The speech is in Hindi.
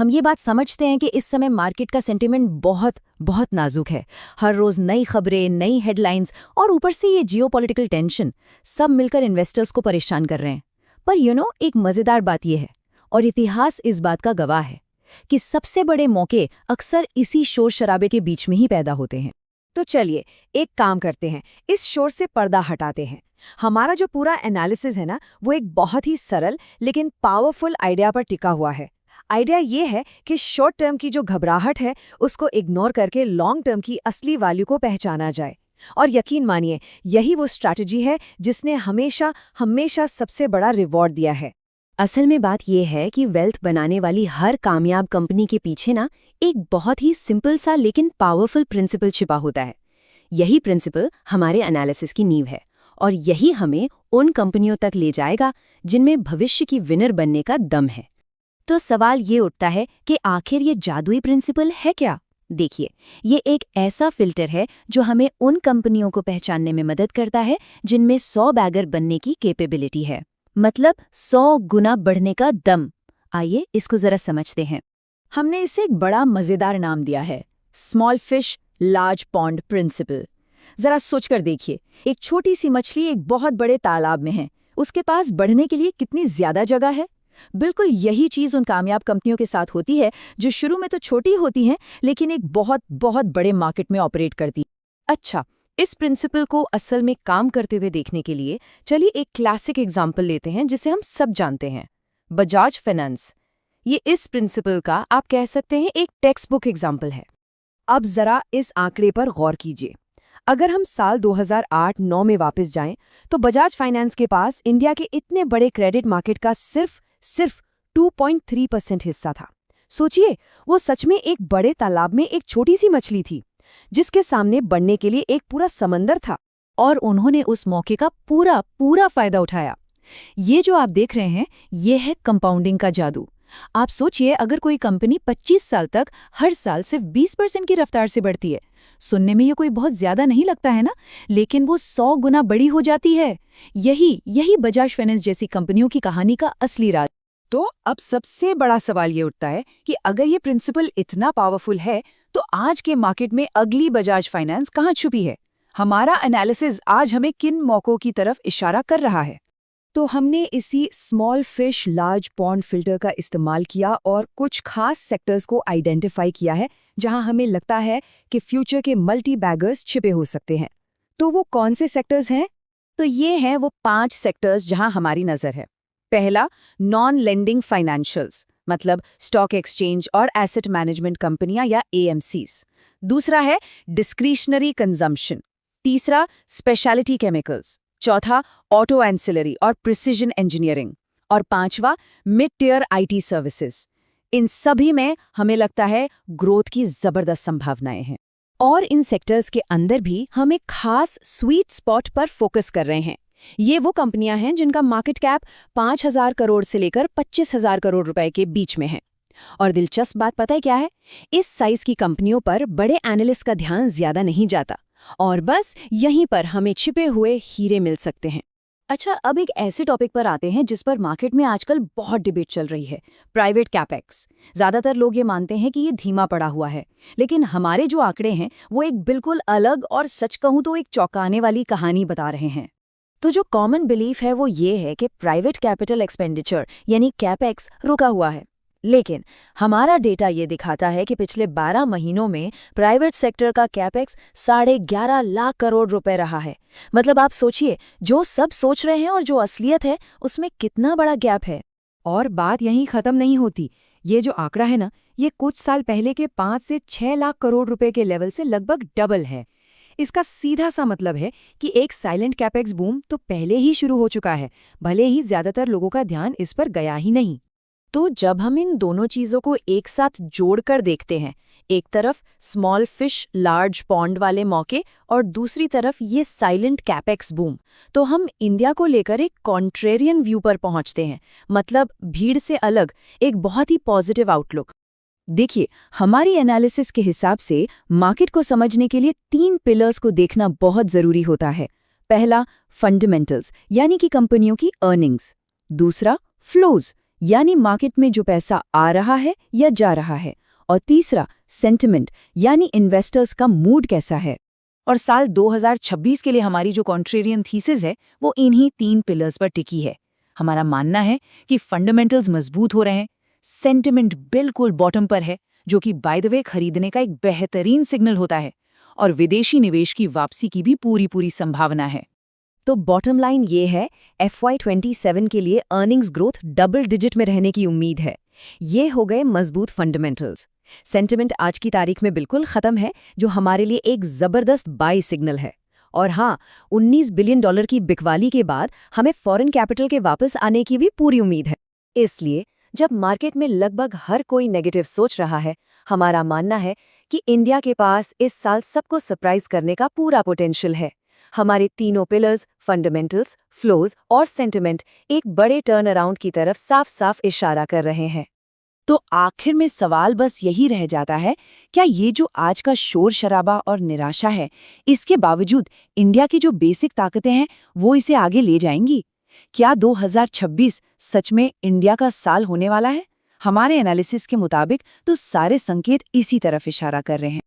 हम ये बात समझते हैं कि इस समय मार्केट का सेंटिमेंट बहुत बहुत नाजुक है। हर रोज नई खबरें, नई हेडलाइंस और ऊपर से ये जियोपॉलिटिकल टेंशन सब मिलकर इन्वेस्टर्स को परेशान कर रहे हैं। पर एक मजेदार बात यह है, और इतिहास इस बात का गवाह है, कि सबसे बड़े मौके अक्सर इसी शोर शराबे के बीच में ही पैदा होते हैं। तो चलिए एक काम करते हैं, इस शोर से पर्दा हटाते हैं। हमारा जो पूरा एनालिसिस है ना, वो एक बहुत ही सरल लेकिन पावरफुल आइडिया पर टिका हुआ है। आइडिया ये है कि शॉर्ट टर्म की जो घबराहट है उसको इग्नोर करके लॉन्ग टर्म की असली वैल्यू को पहचाना जाए। और यकीन मानिए, यही वो स्ट्रैटेजी है जिसने हमेशा हमेशा सबसे बड़ा रिवॉर्ड दिया है। असल में बात यह है कि वेल्थ बनाने वाली हर कामयाब कंपनी के पीछे ना एक बहुत ही सिंपल सा लेकिन पावरफुल प्रिंसिपल छिपा होता है। यही प्रिंसिपल हमारे एनालिसिस की नींव है, और यही हमें उन कंपनियों तक ले जाएगा जिनमें भविष्य की विनर बनने का दम है। तो सवाल ये उठता है कि आखिर ये जादुई प्रिंसिपल है क्या? देखिए, ये एक ऐसा फिल्टर है जो हमें उन कंपनियों को पहचानने में मदद करता है जिनमें 100 बैगर बनने की कैपेबिलिटी है, मतलब 100 गुना बढ़ने का दम। आइए इसको जरा समझते हैं। हमने इसे एक बड़ा मजेदार नाम दिया है, small fish large pond principle. जरा सोचकर देखिए, एक छोटी सी मछली एक बहुत बड़े तालाब में है, उसके पास बढ़ने के लिए कितनी ज्यादा जगह है। बिल्कुल यही चीज उन कामयाब कंपनियों के साथ होती है जो शुरू में तो छोटी होती हैं लेकिन एक बहुत बहुत बड़े मार्केट में ऑपरेट करती। अच्छा, इस प्रिंसिपल को असल में काम करते हुए देखने के लिए चलिए एक क्लासिक एग्जाम्पल लेते हैं जिसे हम सब जानते हैं, बजाज फाइनेंस। ये इस प्रिंसिपल का आप कह सकते हैं एक टेक्स्ट बुक एग्जाम्पल है। अब जरा इस आंकड़े पर गौर कीजिए। अगर हम साल 2008-9 में वापस जाएं, तो बजाज फाइनेंस के पास इंडिया के इतने बड़े क्रेडिट मार्केट का सिर्फ 2.3% हिस्सा था। सोचिए, वो सच में एक बड़े तालाब में एक छोटी सी मछली थी, जिसके सामने बढ़ने के लिए एक पूरा समंदर था। और उन्होंने उस मौके का पूरा पूरा फायदा उठाया। ये जो आप देख रहे हैं, ये है कंपाउंडिंग का जादू। आप सोचिए, अगर कोई कंपनी 25 साल तक हर साल सिर्फ 20% की रफ्तार से बढ़ती है, सुनने में ये कोई बहुत ज्यादा नहीं लगता है ना, लेकिन वो 100 गुना बड़ी हो जाती है। यही बजाज फाइनेंस जैसी कंपनियों की कहानी का असली राज। तो अब सबसे बड़ा सवाल ये उठता है कि अगर ये प्रिंसिपल इतना पावरफुल है, तो आज के मार्केट में अगली बजाज फाइनेंस कहाँ छुपी है? हमारा एनालिसिस आज हमें किन मौकों की तरफ इशारा कर रहा है? तो हमने इसी small fish large pond filter का इस्तेमाल किया और कुछ खास सेक्टर्स को आइडेंटिफाई किया है जहां हमें लगता है कि फ्यूचर के मल्टी बैगर्स छिपे हो सकते हैं। तो वो कौन से सेक्टर्स हैं? तो ये हैं वो 5 सेक्टर्स जहां हमारी नजर है। पहला, नॉन लेंडिंग फाइनेंशियल्स, मतलब स्टॉक एक्सचेंज और एसेट मैनेजमेंट कंपनियां या एएमसीज। दूसरा है डिस्क्रिशनरी कंजम्पशन। तीसरा, स्पेशलिटी केमिकल्स। चौथा, ऑटो एंसिलरी और प्रिसिजन इंजीनियरिंग। और पांचवा, मिड टियर आईटी सर्विसेज। इन सभी में हमें लगता है ग्रोथ की जबरदस्त संभावनाएं हैं। और इन सेक्टर्स के अंदर भी हम एक खास स्वीट स्पॉट पर फोकस कर रहे हैं। ये वो कंपनियां हैं जिनका मार्केट कैप 5,000 करोड़ से लेकर 25,000 करोड़ रुपए के बीच में है। और दिलचस्प बात पता है क्या है? इस साइज की कंपनियों पर बड़े एनालिस्ट का ध्यान ज्यादा नहीं जाता, और बस यहीं पर हमें छिपे हुए हीरे मिल सकते हैं। अच्छा, अब एक ऐसे टॉपिक पर आते हैं जिस पर मार्केट में आजकल बहुत डिबेट चल रही है, प्राइवेट कैपेक्स। ज्यादातर लोग ये मानते हैं कि ये धीमा पड़ा हुआ है, लेकिन हमारे जो आंकड़े हैं वो एक बिल्कुल अलग और सच कहूं तो एक चौंकाने वाली कहानी बता रहे हैं। तो जो कॉमन बिलीफ है वो ये है कि प्राइवेट कैपिटल एक्सपेंडिचर यानी कैपेक्स रुका हुआ है, लेकिन हमारा डेटा ये दिखाता है कि पिछले 12 महीनों में प्राइवेट सेक्टर का कैपेक्स 11.5 लाख करोड़ रुपए रहा है। मतलब आप सोचिए, जो सब सोच रहे हैं और जो असलियत है उसमें कितना बड़ा गैप है। और बात यहीं खत्म नहीं होती। ये जो आंकड़ा है ना, ये कुछ साल पहले के 5 से 6 लाख करोड़ रुपए के लेवल से लगभग डबल है। इसका सीधा सा मतलब है कि एक साइलेंट कैपेक्स बूम तो पहले ही शुरू हो चुका है, भले ही ज्यादातर लोगों का ध्यान इस पर गया ही नहीं। तो जब हम इन दोनों चीजों को एक साथ जोड़कर देखते हैं, एक तरफ स्मॉल फिश लार्ज पॉन्ड वाले मौके और दूसरी तरफ ये साइलेंट कैपेक्स बूम, तो हम इंडिया को लेकर एक कॉन्ट्रेरियन व्यू पर पहुंचते हैं। मतलब भीड़ से अलग एक बहुत ही पॉजिटिव आउटलुक। देखिए, हमारी एनालिसिस के हिसाब से मार्केट को समझने के लिए 3 पिलर्स को देखना बहुत जरूरी होता है। पहला, फंडामेंटल्स यानी कि कंपनियों की अर्निंग्स। दूसरा, फ्लोज यानी मार्केट में जो पैसा आ रहा है या जा रहा है। और तीसरा, सेंटिमेंट, यानी इन्वेस्टर्स का मूड कैसा है। और साल 2026 के लिए हमारी जो कॉन्ट्रेरियन थीसिस है वो इन्हीं 3 पिलर्स पर टिकी है। हमारा मानना है कि फंडामेंटल्स मजबूत हो रहे हैं, सेंटिमेंट बिल्कुल बॉटम पर है, जो कि बाय द वे खरीदने का एक बेहतरीन सिग्नल होता है, और विदेशी निवेश की वापसी की भी पूरी संभावना है। तो बॉटम लाइन ये है, FY27 के लिए अर्निंग्स ग्रोथ डबल डिजिट में रहने की उम्मीद है। ये हो गए मजबूत फंडामेंटल्स। सेंटिमेंट आज की तारीख में बिल्कुल खत्म है, जो हमारे लिए एक जबरदस्त बाई सिग्नल है। और हाँ, $19 बिलियन की बिकवाली के बाद हमें फॉरेन कैपिटल के वापस आने की भी पूरी उम्मीद है। इसलिए जब मार्केट में लगभग हर कोई नेगेटिव सोच रहा है, हमारा मानना है कि इंडिया के पास इस साल सबको सरप्राइज करने का पूरा पोटेंशियल है। हमारे तीनों पिलर्स, फंडामेंटल्स, फ्लोज और सेंटिमेंट एक बड़े टर्न अराउंड की तरफ साफ साफ इशारा कर रहे हैं। तो आखिर में सवाल बस यही रह जाता है, क्या ये जो आज का शोर शराबा और निराशा है, इसके बावजूद इंडिया की जो बेसिक ताकतें हैं वो इसे आगे ले जाएंगी? क्या 2026 सच में इंडिया का साल होने वाला है? हमारे एनालिसिस के मुताबिक तो सारे संकेत इसी तरफ इशारा कर रहे हैं।